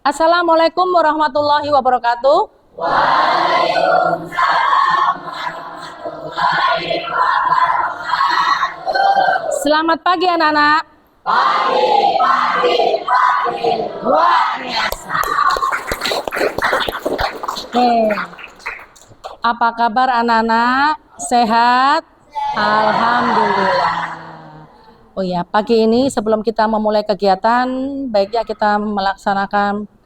Assalamualaikum warahmatullahi wabarakatuh. Selamat pagi anak-anak. Luar biasa. Oke. Apa kabar anak-anak? Sehat? Alhamdulillah. Oh ya, pagi ini sebelum kita memulai kegiatan, baiknya kita melaksanakan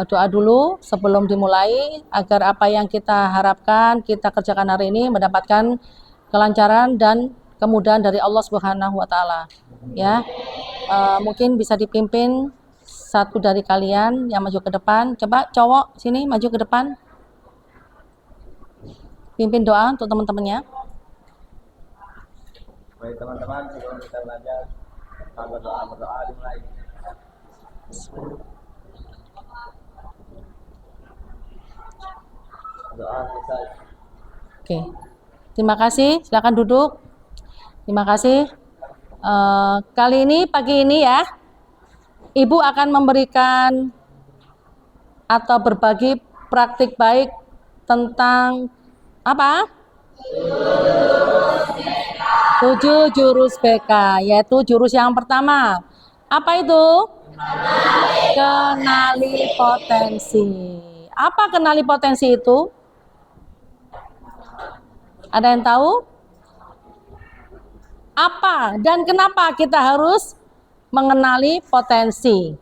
doa dulu sebelum dimulai agar apa yang kita harapkan kita kerjakan hari ini mendapatkan kelancaran dan kemudahan dari Allah Subhanahu wa taala. Ya. Mungkin bisa dipimpin satu dari kalian yang maju ke depan. Coba cowok sini maju ke depan. Pimpin doa untuk teman-temannya. Baik teman-teman, sebelum kita belajar, kita berdoa dimulai. Doa selesai. Oke, terima kasih. Silakan duduk. Terima kasih. Kali ini pagi ini ya, Ibu akan memberikan atau berbagi praktik baik tentang apa? 7 jurus BK, yaitu jurus yang pertama. Apa itu? Kenali potensi. Apa kenali potensi itu? Ada yang tahu? Apa dan kenapa kita harus mengenali potensi?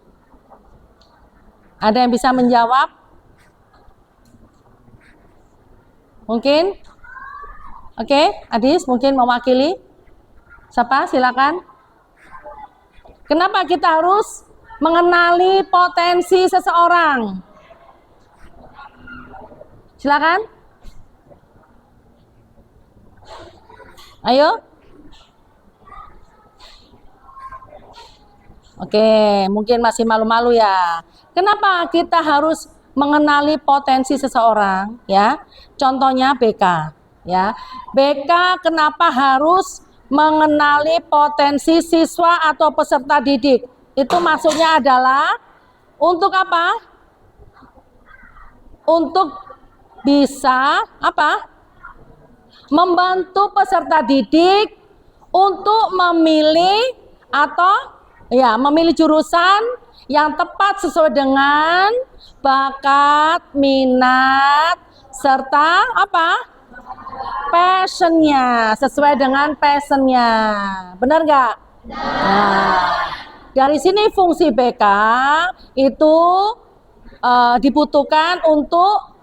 Ada yang bisa menjawab? Mungkin? Oke, Adis mungkin mewakili. Siapa? Silakan. Kenapa kita harus mengenali potensi seseorang? Silakan. Ayo. Oke, mungkin masih malu-malu ya. Kenapa kita harus mengenali potensi seseorang? Ya, contohnya BK. Ya, BK kenapa harus mengenali potensi siswa atau peserta didik? Itu maksudnya adalah untuk apa? Untuk bisa apa? Membantu peserta didik untuk memilih atau ya memilih jurusan yang tepat sesuai dengan bakat, minat, serta apa? Passionnya, sesuai dengan passionnya. Benar nggak? Nah, dari sini fungsi BK itu dibutuhkan untuk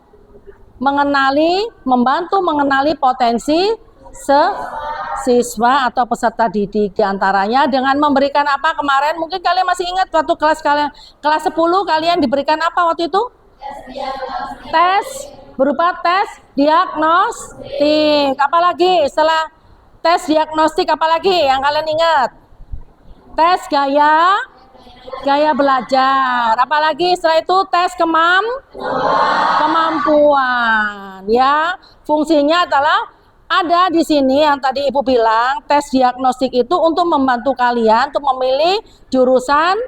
mengenali, membantu mengenali potensi siswa atau peserta didik, diantaranya dengan memberikan apa kemarin, mungkin kalian masih ingat waktu kelas 10 kalian diberikan apa waktu itu? Tes, berupa tes diagnostik. Apalagi setelah tes diagnostik, apalagi yang kalian ingat? Tes gaya belajar. Apalagi setelah itu tes kemampuan. Ya, fungsinya adalah ada di sini yang tadi Ibu bilang, tes diagnostik itu untuk membantu kalian untuk memilih jurusan,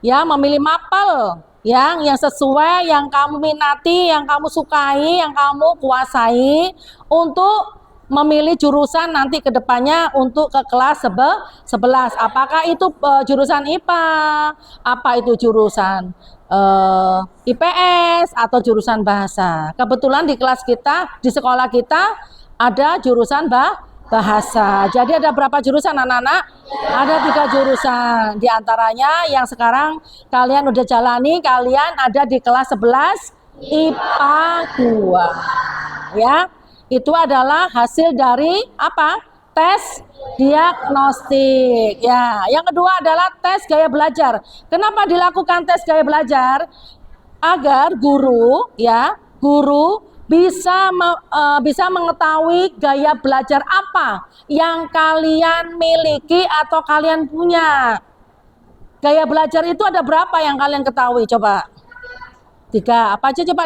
ya, memilih mapel yang sesuai, yang kamu minati, yang kamu sukai, yang kamu kuasai untuk memilih jurusan nanti ke depannya untuk ke kelas 11. Apakah itu jurusan IPA, apa itu jurusan IPS atau jurusan bahasa. Kebetulan di kelas kita, di sekolah kita ada jurusan bahasa. Jadi ada berapa jurusan anak-anak? Ada 3 jurusan. Di antaranya yang sekarang kalian udah jalani, kalian ada di kelas 11 IPA 2. Ya. Itu adalah hasil dari apa? Tes diagnostik. Ya, yang kedua adalah tes gaya belajar. Kenapa dilakukan tes gaya belajar? Agar guru bisa mengetahui gaya belajar apa yang kalian miliki atau kalian punya. Gaya belajar itu ada berapa yang kalian ketahui? Coba. 3. Apa aja coba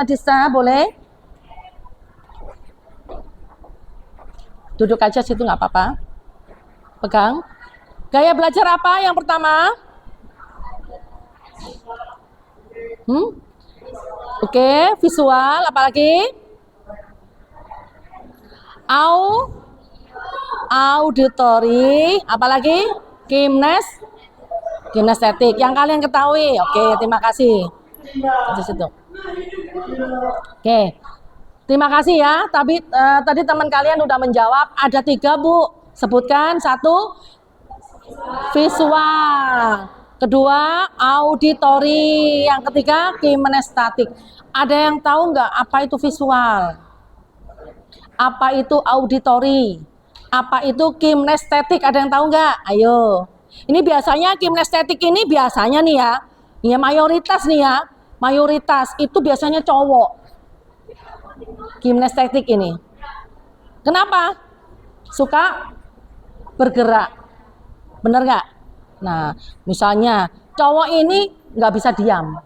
Dista, boleh? Duduk aja situ nggak apa-apa. Pegang. Gaya belajar apa yang pertama? Oke, visual, apalagi? Auditory, apalagi? Kinestetik. Yang kalian ketahui. Oke, terima kasih. Di situ. Oke. Terima kasih ya. Tadi teman kalian udah menjawab. Ada 3, Bu. Sebutkan. 1, visual. Kedua, auditory. Yang ketiga, kinestetik. Ada yang tahu nggak apa itu visual? Apa itu auditory? Apa itu kinestetik? Ada yang tahu nggak? Ayo. Ini biasanya kinestetik ini biasanya nih ya. Ya mayoritas nih ya. Mayoritas itu biasanya cowok. Kinestetik ini. Kenapa? Suka bergerak. Bener nggak? Nah, misalnya cowok ini nggak bisa diam.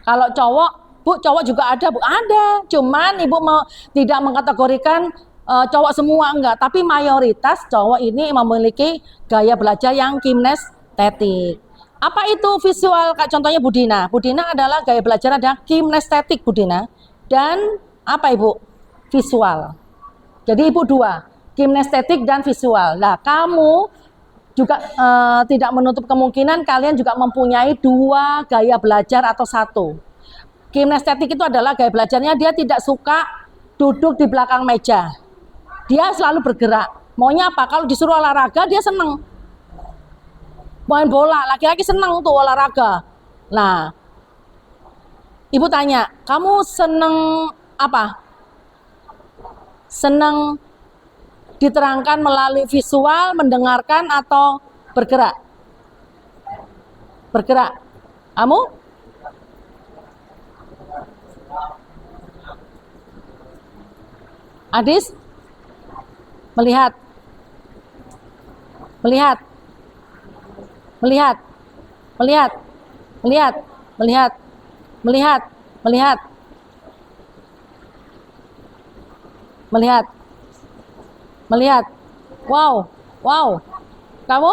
Kalau cowok, Bu, cowok juga ada, Bu? Ada. Cuman Ibu mau tidak mengkategorikan cowok semua, enggak. Tapi mayoritas cowok ini memiliki gaya belajar yang kinestetik. Apa itu visual? Kak, contohnya Budina. Budina adalah gaya belajar ada kinestetik, Budina. Dan apa Ibu? Visual. Jadi Ibu 2, kinestetik dan visual. Nah, kamu juga tidak menutup kemungkinan kalian juga mempunyai 2 gaya belajar atau 1. Kinestetik itu adalah gaya belajarnya dia tidak suka duduk di belakang meja. Dia selalu bergerak. Maunya apa? Kalau disuruh olahraga dia seneng. Main bola, laki-laki seneng tuh olahraga. Nah, Ibu tanya, kamu seneng apa? Seneng diterangkan melalui visual, mendengarkan, atau bergerak? Bergerak. Kamu? Adis? Melihat. Melihat. Melihat. Melihat. Melihat. Melihat. Melihat. Melihat. Melihat. Melihat. Wow. Wow. Kamu?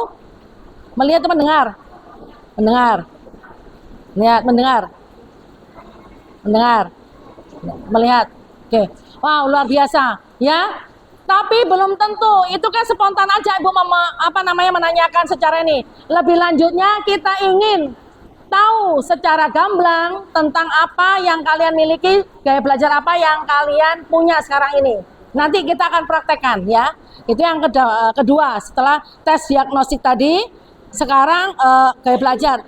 Melihat atau mendengar? Mendengar. Melihat, mendengar. Mendengar. Melihat. Oke. Wow, luar biasa. Ya. Tapi belum tentu. Itu kan spontan aja Ibu menanyakan secara ini. Lebih lanjutnya kita ingin tahu secara gamblang tentang apa yang kalian miliki, gaya belajar apa yang kalian punya sekarang ini. Nanti kita akan praktekkan ya. Itu yang kedua setelah tes diagnostik tadi. Sekarang gaya belajar.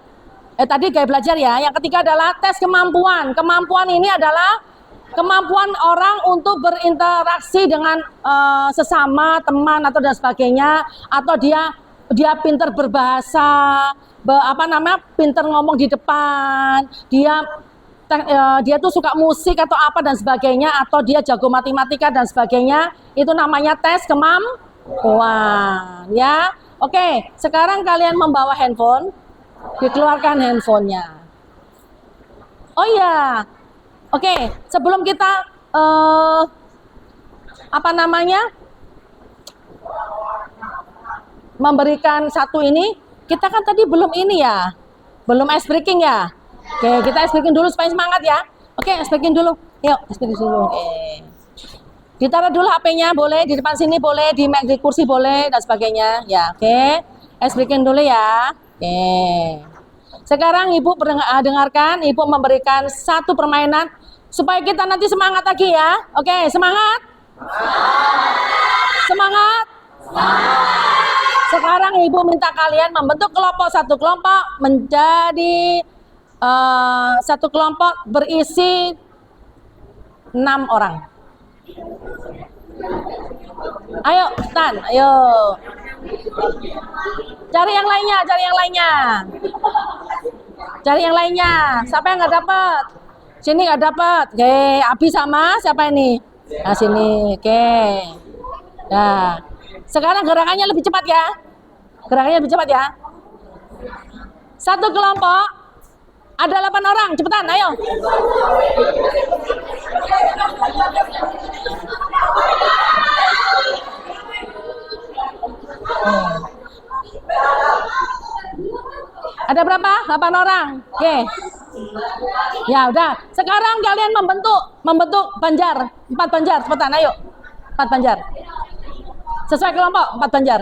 Tadi gaya belajar ya. Yang ketiga adalah tes kemampuan. Kemampuan ini adalah kemampuan orang untuk berinteraksi dengan sesama teman atau dan sebagainya, atau dia pintar berbahasa, pintar ngomong di depan, dia tuh suka musik atau apa dan sebagainya, atau dia jago matematika dan sebagainya. Itu namanya tes kemampuan ya. Oke, sekarang kalian membawa handphone, dikeluarkan handphonenya. Oh iya. Oke, sebelum kita memberikan satu ini, kita kan tadi belum ini ya, belum ice breaking ya. Oke, kita ice breaking dulu supaya semangat ya. Oke, ice breaking dulu. Yuk, ice breaking dulu. Oke. Ditaruh dulu HP-nya, boleh di depan sini, boleh di kursi, boleh dan sebagainya. Ya, oke. Ice breaking dulu ya. Oke. Sekarang Ibu dengarkan, Ibu memberikan satu permainan supaya kita nanti semangat lagi ya. Oke, semangat. Semangat. Sekarang Ibu minta kalian membentuk kelompok, satu kelompok menjadi satu kelompok berisi 6 orang. Ayo, Stan, ayo. Cari yang lainnya, cari yang lainnya. Cari yang lainnya. Siapa yang nggak dapat? Sini nggak dapat. Oke, Abi sama siapa ini? Nah, sini. Oke. Nah, sekarang gerakannya lebih cepat ya. Gerakannya lebih cepat ya. Satu kelompok ada 8 orang. Cepetan, ayo. Ada berapa? 8 orang. Oke. Ya udah. Sekarang kalian membentuk banjar. 4 banjar. Cepetan, ayo. 4 banjar. Sesuai kelompok. 4 banjar.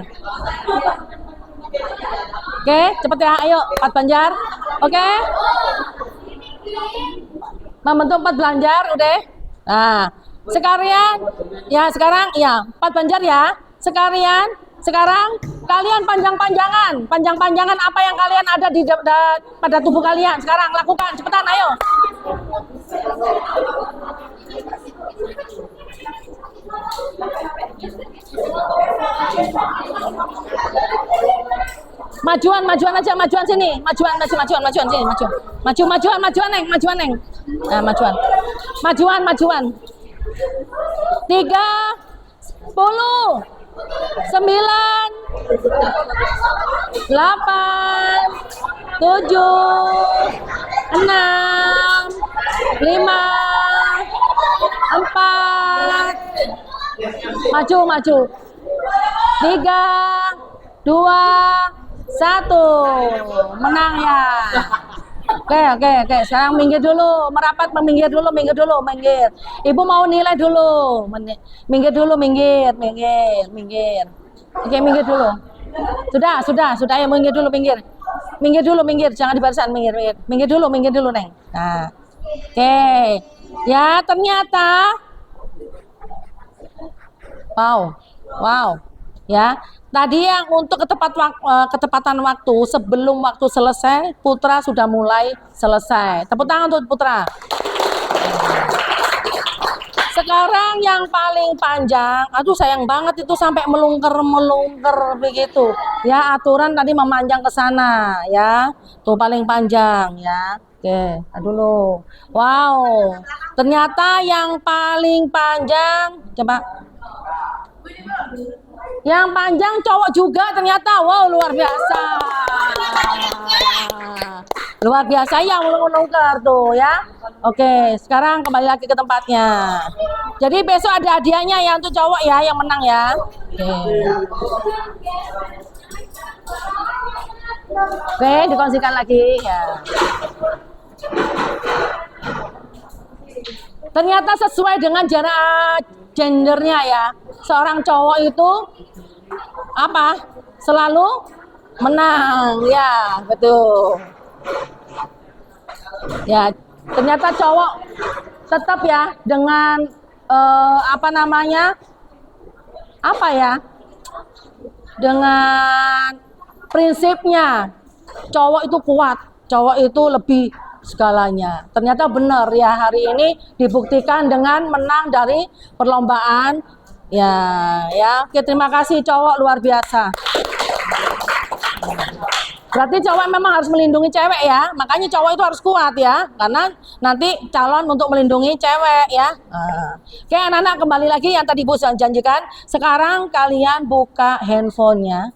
Oke, cepet ya. Ayo, 4 banjar. Oke. Membentuk 4 banjar, udah. Nah, sekarang 4 banjar ya. Sekarang kalian panjang-panjangan apa yang kalian ada pada tubuh kalian. Sekarang lakukan, cepetan, ayo. Majuan aja, majuan sini, majuan sini, majuan neng. Nah, majuan. 3, 10, 9, 8, 7, 6, 5, 4, maju. 3, 2, 1, menang ya. Oke. Sekarang minggir dulu, merapat, minggir dulu. Ibu mau nilai dulu. Minggir. Oke, minggir dulu. Sudah. Ya, minggir dulu. Minggir. Jangan di barisan, minggir. Minggir dulu, Neng. Nah. Oke. Ya, ternyata wow. Ya. Tadi yang untuk ketepatan waktu sebelum waktu selesai, Putra sudah mulai selesai. Tepuk tangan untuk Putra. Sekarang yang paling panjang, aduh sayang banget itu sampai melungker begitu. Ya, aturan tadi memanjang ke sana ya. Tuh paling panjang ya. Oke, dulu. Wow. Ternyata yang paling panjang, coba. Yang panjang cowok juga ternyata. Wow, luar biasa. Luar biasa yang melungker tuh ya. Oke, sekarang kembali lagi ke tempatnya. Jadi besok ada hadiahnya ya untuk cowok ya yang menang ya. Oke, dikongsikan lagi ya. Ternyata sesuai dengan jarak gendernya ya. Seorang cowok itu apa? Selalu menang ya, betul. Ya, ternyata cowok tetap ya dengan dengan prinsipnya cowok itu kuat, cowok itu lebih segalanya. Ternyata benar ya, hari ini dibuktikan dengan menang dari perlombaan ya. Oke, terima kasih cowok, luar biasa. Berarti cowok memang harus melindungi cewek ya, makanya cowok itu harus kuat ya, karena nanti calon untuk melindungi cewek ya. Oke, anak-anak, kembali lagi yang tadi Bu janjikan. Sekarang kalian buka handphonenya.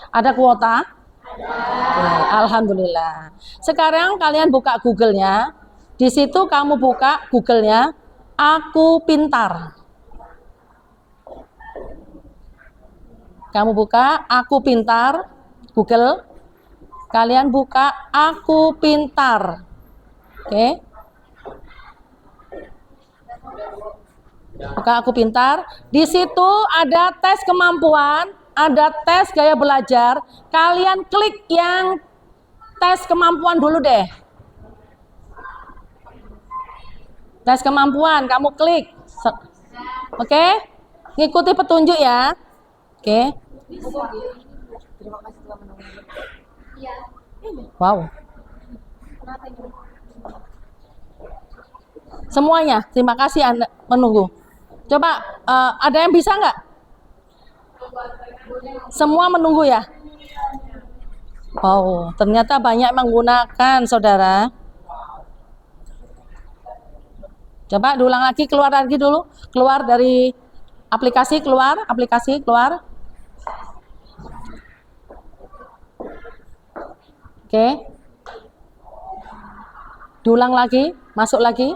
Ada kuota? Alhamdulillah. Sekarang kalian buka Google-nya. Di situ kamu buka Google-nya, Aku Pintar. Kamu buka Aku Pintar, Google. Kalian buka Aku Pintar. Oke. Buka Aku Pintar. Di situ ada tes kemampuan, ada tes gaya belajar. Kalian klik yang tes kemampuan dulu deh. Tes kemampuan, kamu klik. Oke? Ngikuti petunjuk ya. Oke. Wow. Semuanya, terima kasih Anda menunggu. Coba ada yang bisa nggak? Semua menunggu ya? Wow, ternyata banyak menggunakan, saudara. Coba diulang lagi, keluar lagi dulu. Keluar dari aplikasi, keluar. Oke. Diulang lagi, masuk lagi.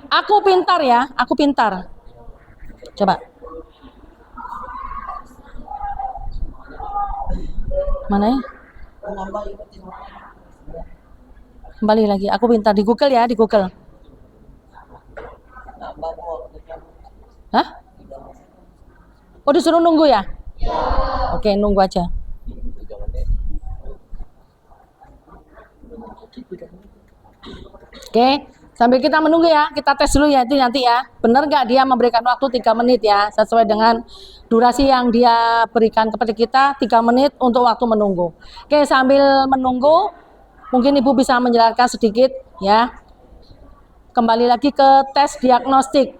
Aku Pintar ya, Aku Pintar. Coba. Mana ya? Kembali lagi. Aku minta di Google ya, di Google. Hah? Oh, disuruh nunggu ya? Oke, nunggu aja. 3 menit. Oke, sambil kita menunggu ya, kita tes dulu ya nanti ya. Benar nggak dia memberikan waktu 3 menit ya, sesuai dengan durasi yang dia berikan kepada kita 3 menit untuk waktu menunggu. Oke, sambil menunggu, mungkin Ibu bisa menjelaskan sedikit ya. Kembali lagi ke tes diagnostik.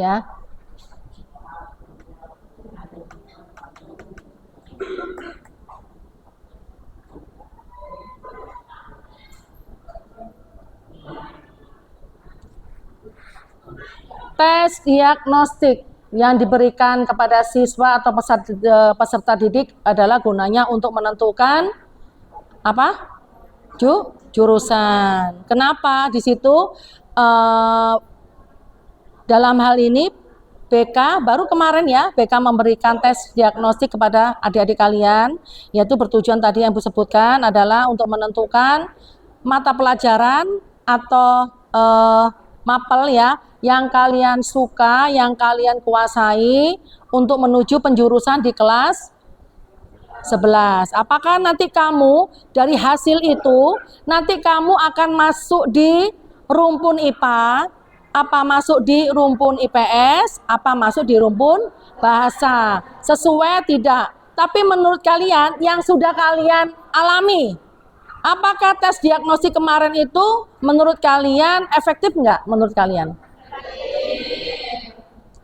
Ya. Tes diagnostik yang diberikan kepada siswa atau peserta didik adalah gunanya untuk menentukan apa? Jurusan. Kenapa di situ dalam hal ini BK baru kemarin ya, BK memberikan tes diagnostik kepada adik-adik kalian, yaitu bertujuan tadi yang Ibu sebutkan adalah untuk menentukan mata pelajaran atau mapel ya, yang kalian suka, yang kalian kuasai untuk menuju penjurusan di kelas 11. Apakah nanti kamu dari hasil itu, nanti kamu akan masuk di rumpun IPA, apa masuk di rumpun IPS, apa masuk di rumpun bahasa, sesuai tidak? Tapi menurut kalian yang sudah kalian alami, apakah tes diagnosis kemarin itu menurut kalian efektif nggak menurut kalian?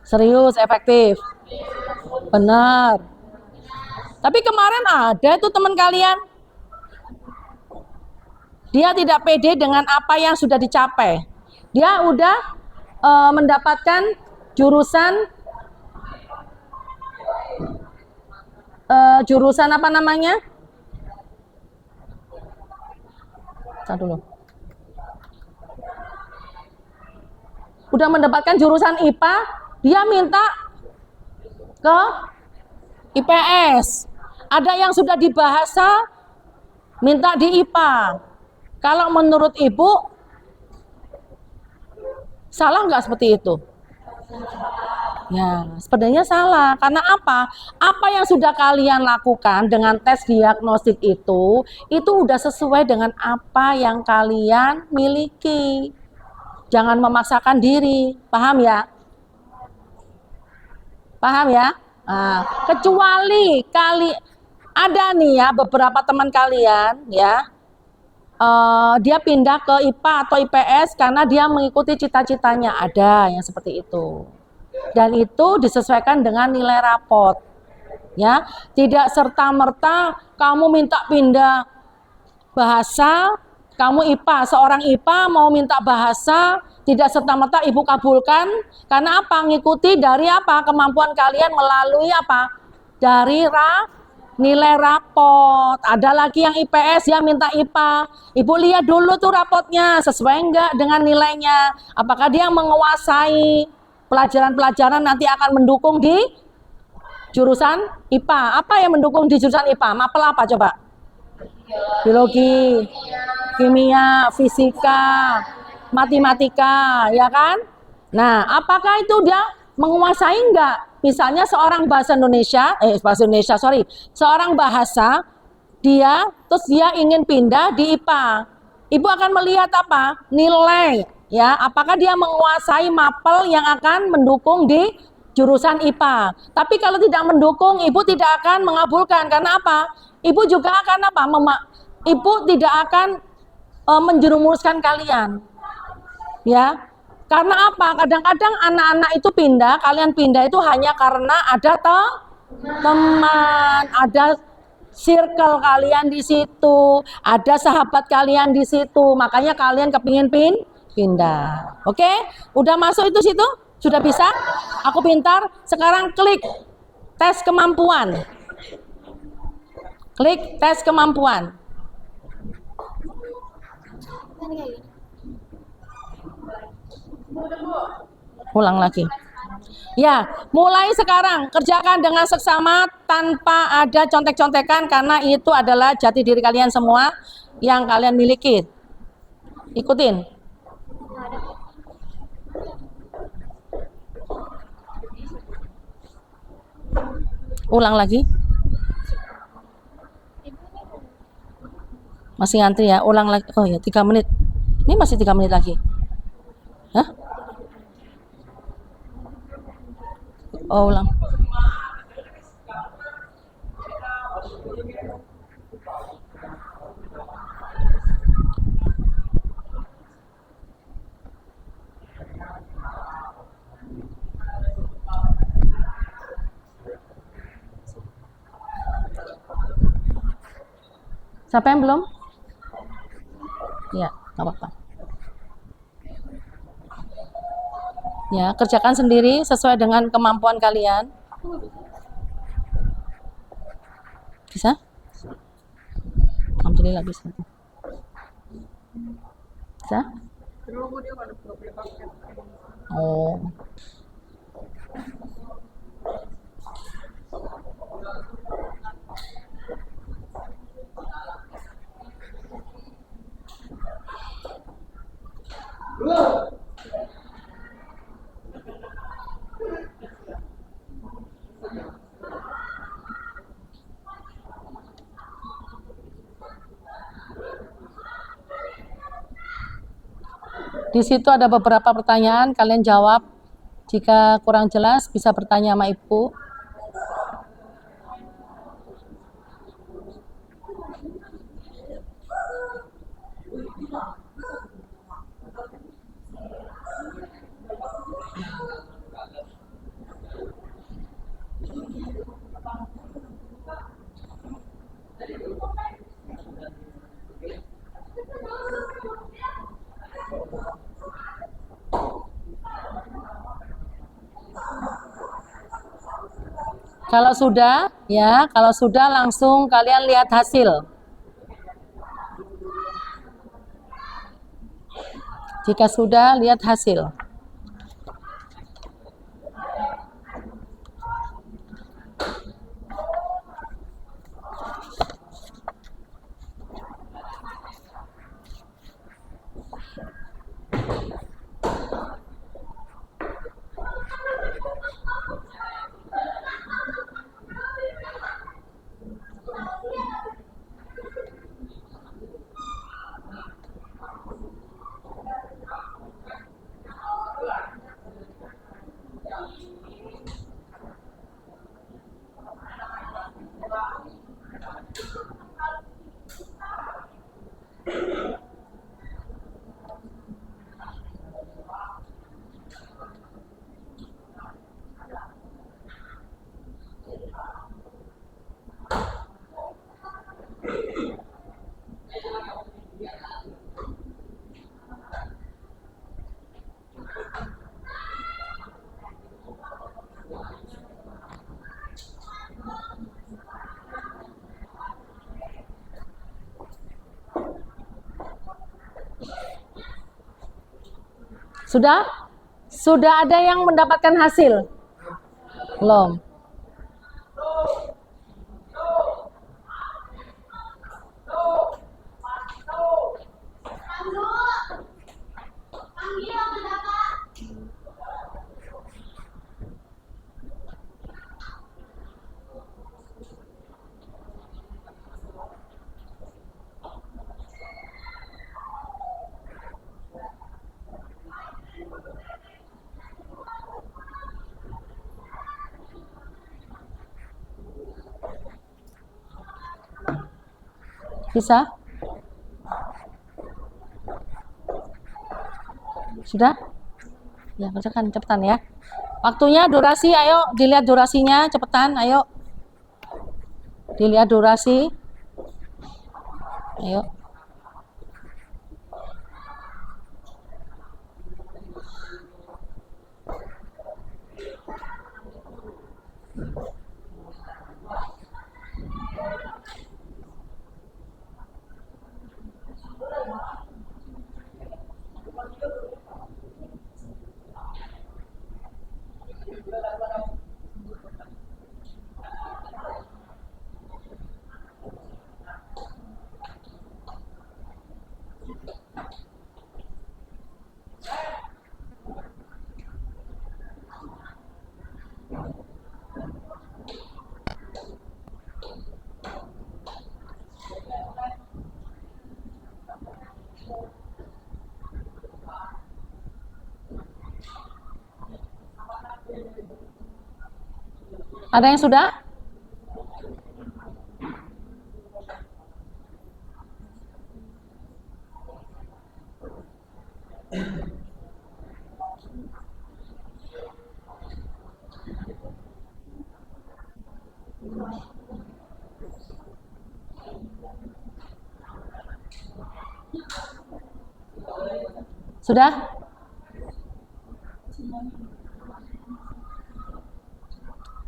Serius, efektif? Benar. Tapi kemarin ada itu teman kalian, dia tidak pede dengan apa yang sudah dicapai. Dia udah mendapatkan jurusan apa namanya? Saya dulu. Udah mendapatkan jurusan IPA, dia minta ke IPS. Ada yang sudah di bahasa, minta di IPA. Kalau menurut Ibu, salah nggak seperti itu? Ya, sebenarnya salah. Karena apa? Apa yang sudah kalian lakukan dengan tes diagnostik itu udah sesuai dengan apa yang kalian miliki. Jangan memaksakan diri. Paham ya? Paham ya? Nah, kecuali ada nih ya beberapa teman kalian ya, dia pindah ke IPA atau IPS karena dia mengikuti cita-citanya, ada yang seperti itu. Dan itu disesuaikan dengan nilai rapot. Ya, tidak serta-merta kamu minta pindah bahasa, kamu IPA, seorang IPA mau minta bahasa, tidak serta-merta Ibu kabulkan. Karena apa? Ngikuti dari apa? Kemampuan kalian melalui apa? Dari nilai rapot. Ada lagi yang IPS yang minta IPA. Ibu lihat dulu tuh rapotnya, sesuai enggak dengan nilainya. Apakah dia menguasai pelajaran-pelajaran nanti akan mendukung di jurusan IPA. Apa yang mendukung di jurusan IPA? Mapel apa coba? Biologi, kimia, fisika, matematika, ya kan? Nah, apakah itu dia menguasai enggak? Misalnya seorang seorang bahasa, terus dia ingin pindah di IPA. Ibu akan melihat apa? Nilai, ya. Apakah dia menguasai mapel yang akan mendukung di jurusan IPA. Tapi kalau tidak mendukung, Ibu tidak akan mengabulkan. Karena apa? Ibu juga akan apa? Ibu tidak akan menjerumuskan kalian. Ya. Karena apa? Kadang-kadang anak-anak itu pindah, kalian pindah itu hanya karena ada teman, ada circle kalian di situ, ada sahabat kalian di situ, makanya kalian kepingin pindah. Oke? Udah masuk itu situ? Sudah bisa? Aku pintar. Sekarang klik tes kemampuan. Klik tes kemampuan. Ulang lagi. Ya, mulai sekarang kerjakan dengan seksama tanpa ada contek-contekan karena itu adalah jati diri kalian semua yang kalian miliki. Ikutin. Ulang lagi. Masih ngantri ya? Ulang lagi. Oh ya, 3 menit. Ini masih 3 menit lagi. Hah? Oh, ulang. Siapa yang belum? Ya, nggak apa-apa. Ya, kerjakan sendiri sesuai dengan kemampuan kalian. Bisa? Alhamdulillah bisa. Bisa? Oh. Di situ ada beberapa pertanyaan, kalian jawab. Jika kurang jelas, bisa bertanya sama Ibu. Kalau sudah langsung kalian lihat hasil. Jika sudah, lihat hasil. Sudah? Sudah ada yang mendapatkan hasil? Belum. Bisa? Sudah? Ya, kerjakan cepetan ya. Waktunya durasi, ayo dilihat durasinya cepetan, ayo. Dilihat durasi. Ayo. Ada yang sudah? Sudah?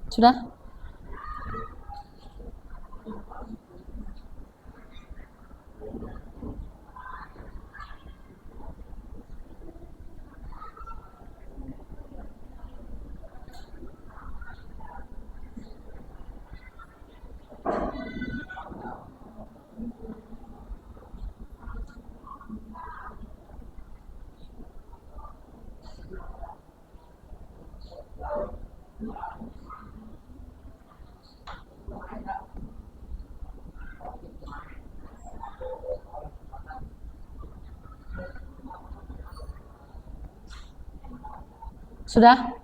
Sudah? Sudah?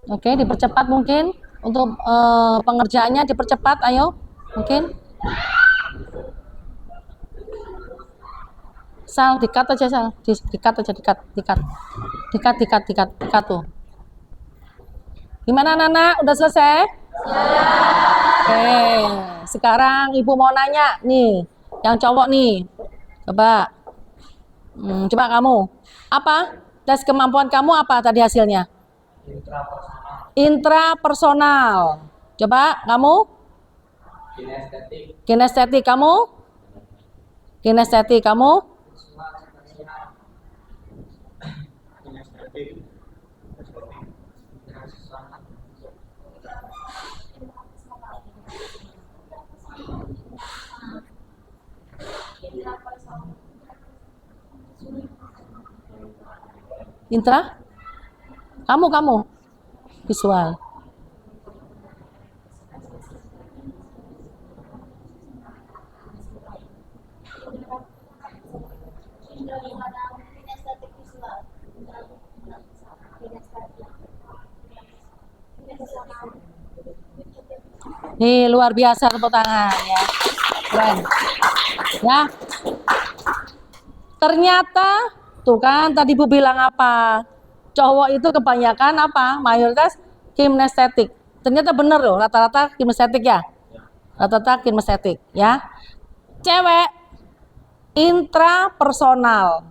Oke, dipercepat mungkin untuk pengerjaannya dipercepat, ayo, mungkin. Sal, dikat aja Sal, dikat aja, dikat tuh. Gimana Nana, udah selesai? Oke, sekarang ibu mau nanya nih, yang cowok nih, coba, coba kamu, apa tes kemampuan kamu apa tadi hasilnya? Intrapersonal. Coba kamu? Kinestetik kamu? Kinestetik kamu? Intra? Kamu? Visual. Nih, luar biasa, tepuk tangan ya. Keren. Ya. Ternyata tuh kan tadi Bu bilang apa? Cowok itu kebanyakan apa? Mayoritas kinestetik. Ternyata bener loh, rata-rata kinestetik ya. Rata-rata kinestetik ya. Cewek intrapersonal.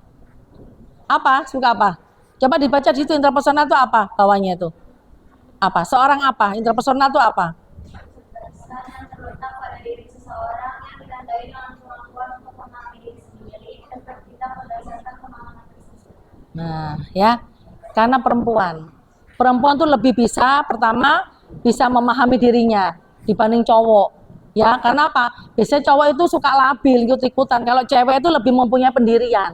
Apa? Suka apa? Coba dibaca di situ intrapersonal itu apa? Bawahnya itu. Apa? Seorang apa? Intrapersonal itu apa? Yang terletak pada diri seseorang yang ditandai dengan kemampuan untuk memahami diri sendiri dan bertindak berdasarkan pemahaman tersebut. Nah, ya, karena perempuan tuh lebih bisa, pertama bisa memahami dirinya dibanding cowok. Ya, karena apa? Biasanya cowok itu suka labil, ikut-ikutan. Kalau cewek itu lebih mempunyai pendirian,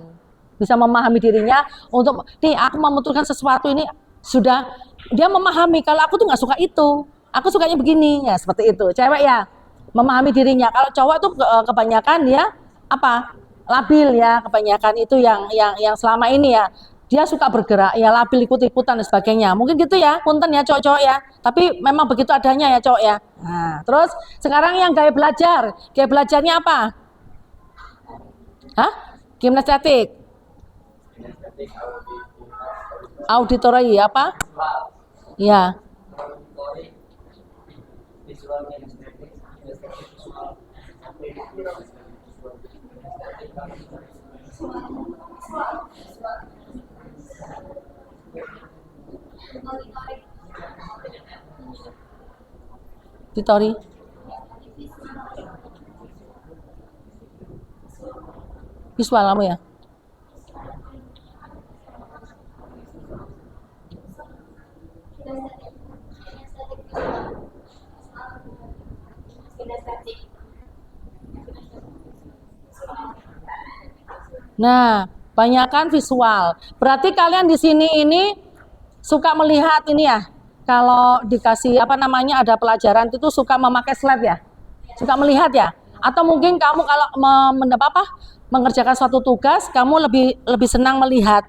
bisa memahami dirinya untuk, nih aku memutuskan sesuatu ini sudah dia memahami kalau aku tuh nggak suka itu. Aku sukanya begini, ya seperti itu. Cewek ya memahami dirinya. Kalau cowok tuh kebanyakan dia apa? Labil ya, kebanyakan itu yang selama ini ya dia suka bergerak ya, labil ikut-ikutan dan sebagainya. Mungkin gitu ya, punten ya cowok-cowok ya. Tapi memang begitu adanya ya cowok ya. Nah, terus sekarang yang gaya belajarnya apa? Hah? Kinestetik. Auditori apa? Ya. Auditori. Visual kamu ya? Nah, banyakkan visual. Berarti kalian di sini ini suka melihat ini ya. Kalau dikasih apa namanya ada pelajaran itu suka memakai slide ya. Suka melihat ya. Atau mungkin kamu kalau mengerjakan suatu tugas, kamu lebih senang melihat,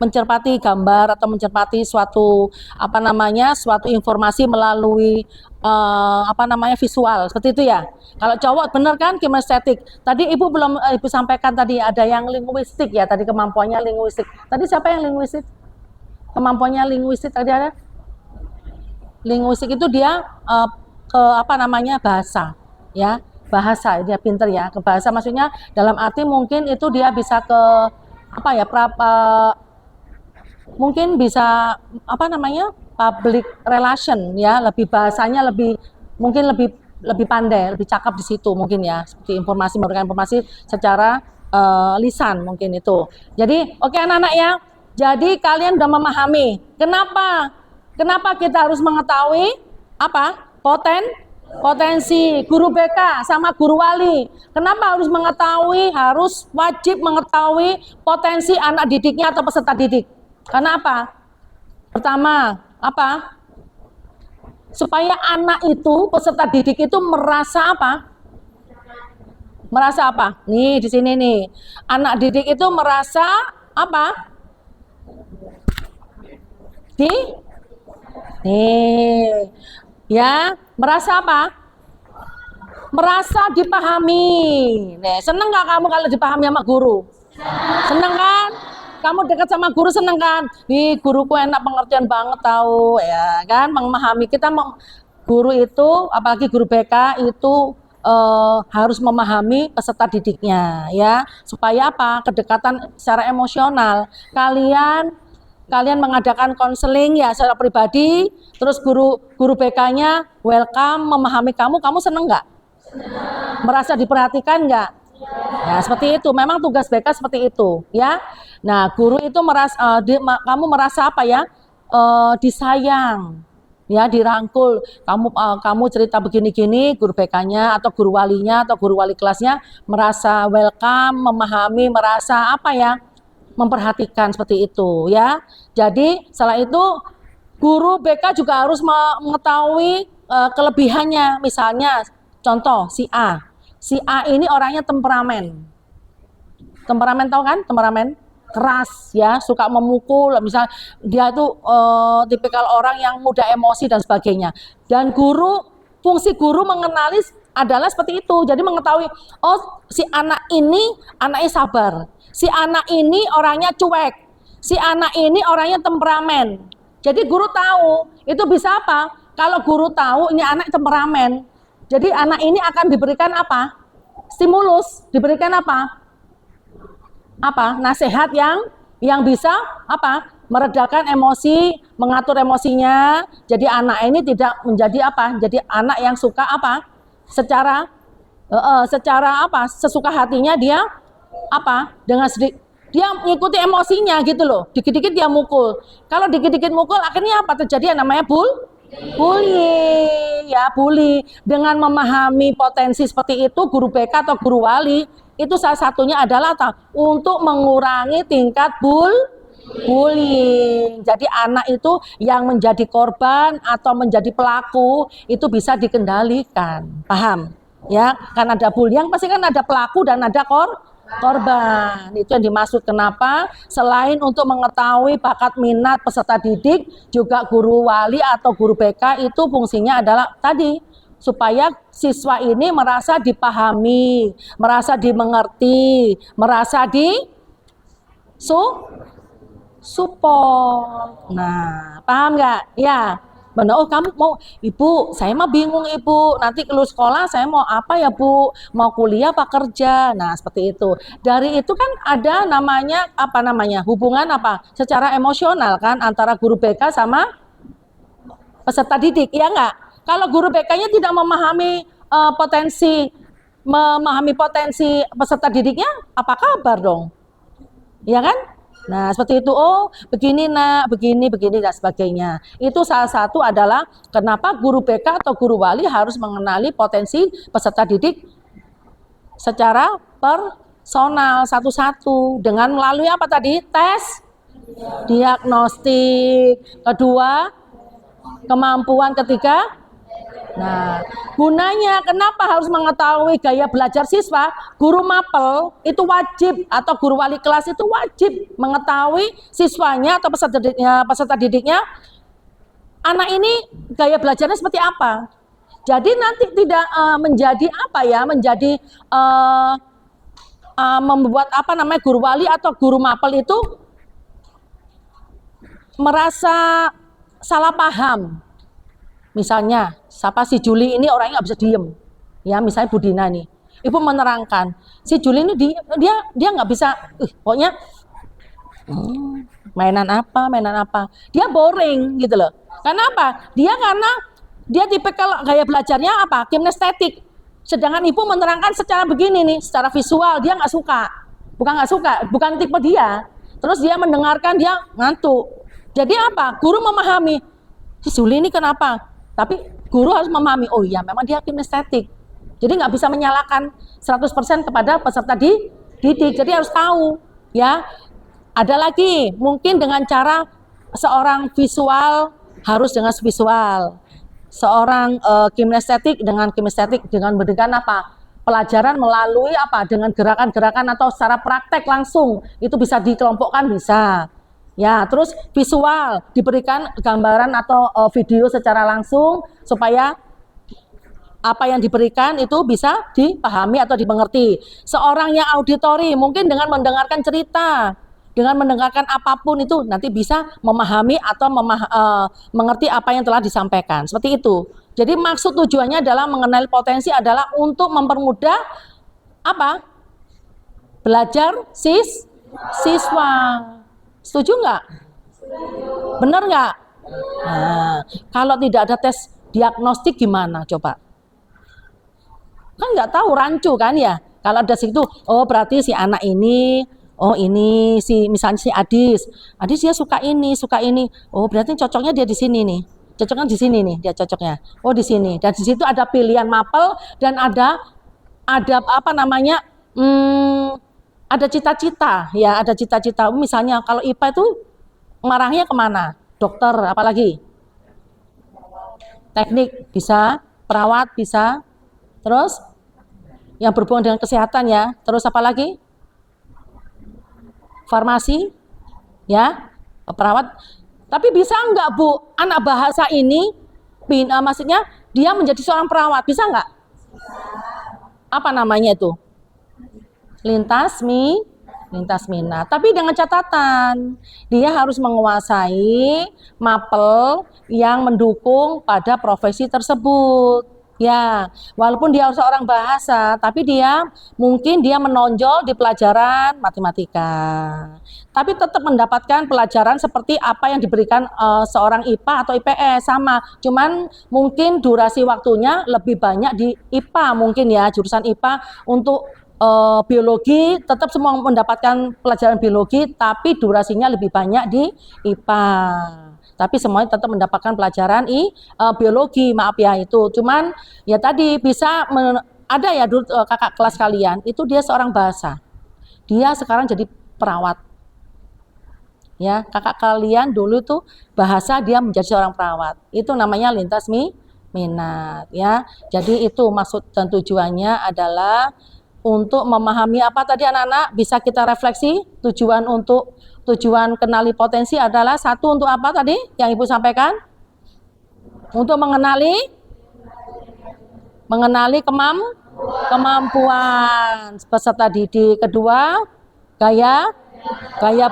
mencermati gambar atau mencermati suatu apa namanya suatu informasi melalui apa namanya visual seperti itu ya. Kalau cowok bener kan kinestetik. Tadi ibu sampaikan tadi ada yang linguistik ya, tadi kemampuannya linguistik. Tadi siapa yang linguistik? Kemampuannya linguistik tadi ada? Linguistik itu dia ke apa namanya bahasa ya, bahasa dia pinter ya, ke bahasa maksudnya dalam arti mungkin itu dia bisa ke apa ya mungkin bisa apa namanya public relation ya, lebih bahasanya mungkin lebih pandai, lebih cakap di situ mungkin ya, seperti memberikan informasi secara lisan mungkin itu. Jadi oke anak-anak ya, jadi kalian udah memahami kenapa kita harus mengetahui apa potensi guru BK sama guru wali. Kenapa harus wajib mengetahui potensi anak didiknya atau peserta didik? Karena apa? Pertama, apa? Supaya anak itu, peserta didik itu merasa apa? Merasa apa? Nih, di sini nih. Anak didik itu merasa apa? Nih. Ya, merasa apa? Merasa dipahami. Nih, seneng nggak kamu kalau dipahami sama guru? Seneng kan? Kamu dekat sama guru seneng kan? Ih, guruku enak pengertian banget tahu ya kan? Memahami guru itu, apalagi guru BK itu harus memahami peserta didiknya ya, supaya apa? Kedekatan secara emosional. Kalian mengadakan konseling ya secara pribadi, terus guru BK-nya welcome, memahami kamu seneng nggak? Merasa diperhatikan nggak? Ya seperti itu, memang tugas BK seperti itu ya. Nah guru itu kamu merasa apa ya, disayang ya, dirangkul. Kamu cerita begini-gini, guru BK-nya atau guru walinya atau guru wali kelasnya merasa welcome, memahami, merasa apa ya, memperhatikan seperti itu ya. Jadi setelah itu guru BK juga harus mengetahui kelebihannya. Misalnya contoh si A ini orangnya temperamen tahu kan, temperamen keras ya, suka memukul, misal dia itu tipikal orang yang mudah emosi dan sebagainya. Dan fungsi guru mengenali adalah seperti itu. Jadi mengetahui, oh si anak ini anaknya sabar, si anak ini orangnya cuek, si anak ini orangnya temperamen. Jadi guru tahu, itu bisa apa? Kalau guru tahu ini anak temperamen, jadi anak ini akan diberikan apa? Stimulus, diberikan apa? Nasihat yang bisa apa? Meredakan emosi, mengatur emosinya. Jadi anak ini tidak menjadi apa? Jadi anak yang suka apa? Secara sesuka hatinya dia apa? Dengan dia mengikuti emosinya gitu loh. Dikit-dikit dia mukul. Kalau dikit-dikit mukul akhirnya apa terjadi? Yang namanya bully ya, bully. Dengan memahami potensi seperti itu, guru BK atau guru wali itu salah satunya adalah untuk mengurangi tingkat bullying. Jadi anak itu yang menjadi korban atau menjadi pelaku itu bisa dikendalikan, paham ya? Kan ada bullying pasti kan ada pelaku dan ada korban. Itu yang dimaksud. Kenapa selain untuk mengetahui bakat minat peserta didik, juga guru wali atau guru BK itu fungsinya adalah tadi supaya siswa ini merasa dipahami, merasa dimengerti, merasa support. Nah, paham nggak? Ya, benar. Oh, kamu mau, Ibu, saya mah bingung Ibu. Nanti kalau sekolah saya mau apa ya Bu? Mau kuliah apa kerja? Nah, seperti itu. Dari itu kan ada hubungan apa? Secara emosional kan antara guru BK sama peserta didik, ya nggak? Kalau guru BK-nya tidak memahami potensi peserta didiknya, apa kabar dong? Ya kan? Nah, seperti itu. Oh, begini nak, begini dan sebagainya. Itu salah satu adalah kenapa guru BK atau guru wali harus mengenali potensi peserta didik secara personal satu-satu dengan melalui apa tadi? Tes diagnostik. Kedua, kemampuan. Ketiga, nah, gunanya kenapa harus mengetahui gaya belajar siswa? Guru mapel itu wajib atau guru wali kelas itu wajib mengetahui siswanya atau peserta didiknya anak ini gaya belajarnya seperti apa. Jadi nanti tidak menjadi apa ya? Menjadi membuat apa namanya guru wali atau guru mapel itu merasa salah paham. Misalnya, siapa si Juli ini orangnya nggak bisa diem, ya misalnya Budina nih, ibu menerangkan si Juli ini dia nggak bisa, pokoknya mainan apa, dia boring gitu loh. Karena apa? Karena dia tipikal gaya belajarnya apa? Kinestetik. Sedangkan ibu menerangkan secara begini nih, secara visual dia nggak suka, bukan tipe dia. Terus dia mendengarkan dia ngantuk. Jadi apa? Guru memahami si Juli ini kenapa? Tapi guru harus memahami, oh iya memang dia kinestetik. Jadi nggak bisa menyalahkan 100% kepada peserta didik. Jadi harus tahu, ya. Ada lagi, mungkin dengan cara seorang visual harus dengan visual. Seorang kinestetik dengan memberikan apa? Pelajaran melalui apa? Dengan gerakan-gerakan atau secara praktek langsung. Itu bisa dikelompokkan, bisa. Ya, terus visual diberikan gambaran atau video secara langsung supaya apa yang diberikan itu bisa dipahami atau dimengerti. Seorang yang auditori mungkin dengan mendengarkan cerita, dengan mendengarkan apapun itu nanti bisa memahami atau mengerti apa yang telah disampaikan. Seperti itu. Jadi maksud tujuannya adalah mengenali potensi adalah untuk mempermudah apa? Belajar siswa. Setuju nggak? Benar nggak? Nah, kalau tidak ada tes diagnostik gimana coba? Kan nggak tahu, rancu kan ya? Kalau ada situ, oh berarti si anak ini, oh ini misalnya si Adis dia suka ini. Oh berarti cocoknya dia di sini nih. Cocoknya di sini nih dia cocoknya. Oh di sini. Dan di situ ada pilihan mapel dan ada apa namanya? Ada cita-cita, ya ada cita-cita. Misalnya kalau IPA itu marahnya kemana? Dokter, apalagi? Teknik bisa, perawat bisa. Terus yang berhubungan dengan kesehatan ya. Terus apa lagi? Farmasi, ya perawat. Tapi bisa enggak Bu, anak bahasa ini, maksudnya dia menjadi seorang perawat, bisa enggak? Apa namanya itu? Lintas minat. Tapi dengan catatan, dia harus menguasai mapel yang mendukung pada profesi tersebut. Ya, walaupun dia seorang bahasa, tapi mungkin dia menonjol di pelajaran matematika. Tapi tetap mendapatkan pelajaran seperti apa yang diberikan seorang IPA atau IPS sama. Cuman mungkin durasi waktunya lebih banyak di IPA mungkin ya, jurusan IPA untuk biologi tetap semua mendapatkan pelajaran biologi, tapi durasinya lebih banyak di IPA. Tapi semuanya tetap mendapatkan pelajaran biologi, maaf ya itu. Cuman ya tadi bisa ada ya dulu kakak kelas kalian itu dia seorang bahasa, dia sekarang jadi perawat. Ya kakak kalian dulu itu bahasa, dia menjadi seorang perawat. Itu namanya lintas minat ya. Jadi itu maksud dan tujuannya adalah untuk memahami apa tadi anak-anak, bisa kita refleksi. Tujuan kenali potensi adalah satu untuk apa tadi yang Ibu sampaikan? Untuk mengenali kemampuan peserta didik. Kedua, gaya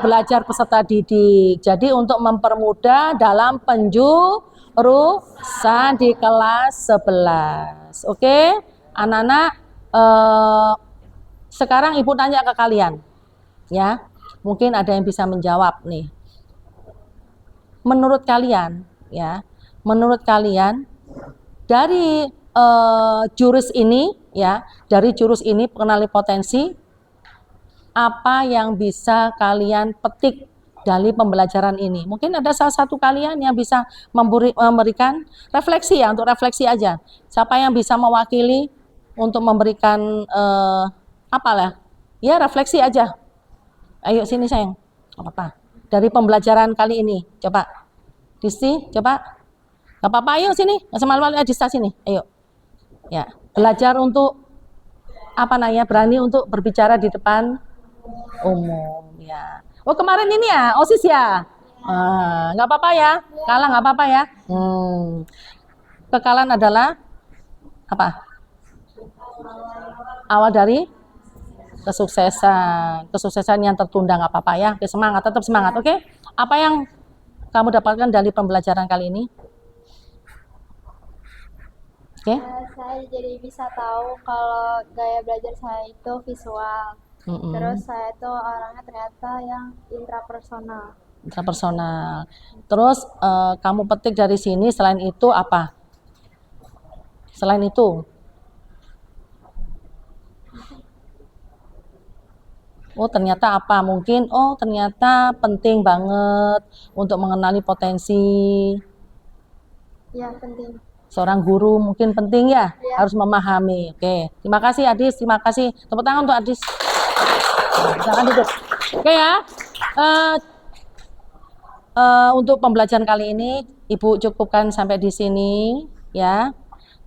belajar peserta didik. Jadi untuk mempermudah dalam penjurusan di kelas 11. Oke, anak-anak, sekarang Ibu tanya ke kalian, ya, mungkin ada yang bisa menjawab nih. Menurut kalian, dari jurus ini, pengenali potensi, apa yang bisa kalian petik dari pembelajaran ini? Mungkin ada salah satu kalian yang bisa memberikan refleksi ya, untuk refleksi aja. Siapa yang bisa mewakili untuk memberikan Ya, refleksi aja. Ayo sini sayang. Gak apa-apa. Dari pembelajaran kali ini, coba. Disti, coba. Gak apa-apa, ayo sini. Gak sama malu Dista sini. Ayo. Ya, belajar untuk apa namanya? Berani untuk berbicara di depan umum ya. Oh, kemarin ini ya, OSIS ya. Nggak apa-apa ya. Kalah nggak apa-apa ya. Kekalahan adalah apa? Awal dari kesuksesan. Kesuksesan yang tertunda nggak apa-apa ya. Oke, semangat, tetap semangat. Oke. Apa yang kamu dapatkan dari pembelajaran kali ini? Oke. Saya jadi bisa tahu kalau gaya belajar saya itu visual. Terus saya itu orangnya ternyata yang intrapersonal. Intrapersonal. Terus kamu petik dari sini selain itu apa? Selain itu? Oh, ternyata apa? Mungkin, oh ternyata penting banget untuk mengenali potensi. Ya, penting. Seorang guru mungkin penting ya, Ya. harus memahami. Oke, terima kasih Adis, terima kasih. Tepuk tangan untuk Adis. Silakan duduk. Oke ya, untuk pembelajaran kali ini Ibu cukupkan sampai di sini ya.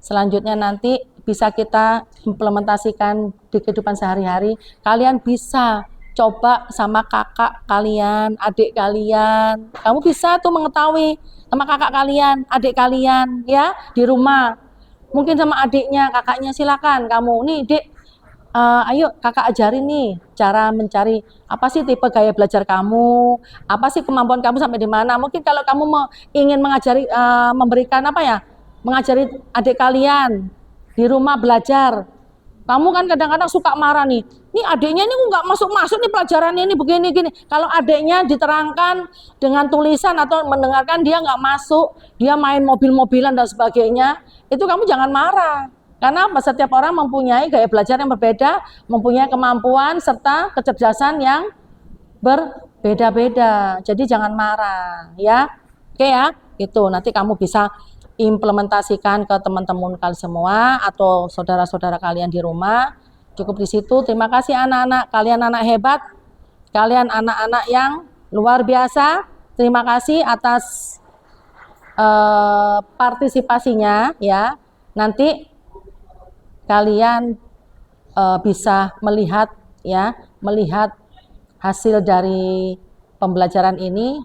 Selanjutnya nanti bisa kita implementasikan di kehidupan sehari-hari. Kalian bisa coba sama kakak kalian, adik kalian. Kamu bisa tuh mengetahui sama kakak kalian, adik kalian ya di rumah. Mungkin sama adiknya, kakaknya silakan kamu. Nih, Dek, ayo kakak ajarin nih cara mencari apa sih tipe gaya belajar kamu, apa sih kemampuan kamu sampai di mana. Mungkin kalau kamu ingin mengajari, memberikan apa ya, mengajari adik kalian di rumah belajar. Kamu kan kadang-kadang suka marah nih adiknya ini nggak masuk-masuk nih pelajaran ini begini gini. Kalau adiknya diterangkan dengan tulisan atau mendengarkan dia nggak masuk, dia main mobil-mobilan dan sebagainya, itu kamu jangan marah. Karena setiap orang mempunyai gaya belajar yang berbeda, mempunyai kemampuan serta kecerdasan yang berbeda-beda. Jadi jangan marah ya. Oke ya, itu nanti kamu bisa implementasikan ke teman-teman kalian semua atau saudara-saudara kalian di rumah. Cukup di situ. Terima kasih anak-anak, kalian anak hebat, kalian anak-anak yang luar biasa. Terima kasih atas partisipasinya ya. Nanti kalian bisa melihat ya, melihat hasil dari pembelajaran ini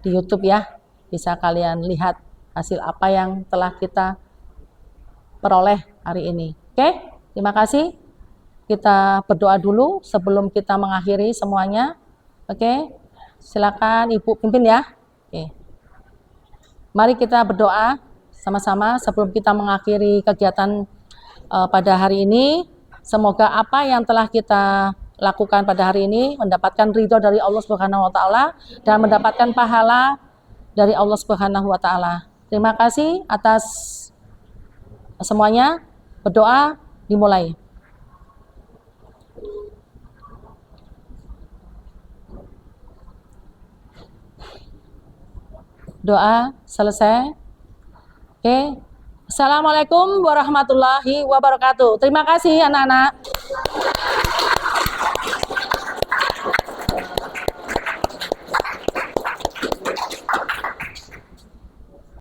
di YouTube ya. Bisa kalian lihat hasil apa yang telah kita peroleh hari ini. Oke, terima kasih. Kita berdoa dulu sebelum kita mengakhiri semuanya. Oke, silakan Ibu pimpin ya. Oke. Mari kita berdoa sama-sama sebelum kita mengakhiri kegiatan pada hari ini. Semoga apa yang telah kita lakukan pada hari ini mendapatkan ridho dari Allah Subhanahu wa taala dan mendapatkan pahala dari Allah Subhanahu wa taala. Terima kasih atas semuanya. Berdoa dimulai. Doa selesai. Oke. Assalamualaikum warahmatullahi wabarakatuh. Terima kasih anak-anak.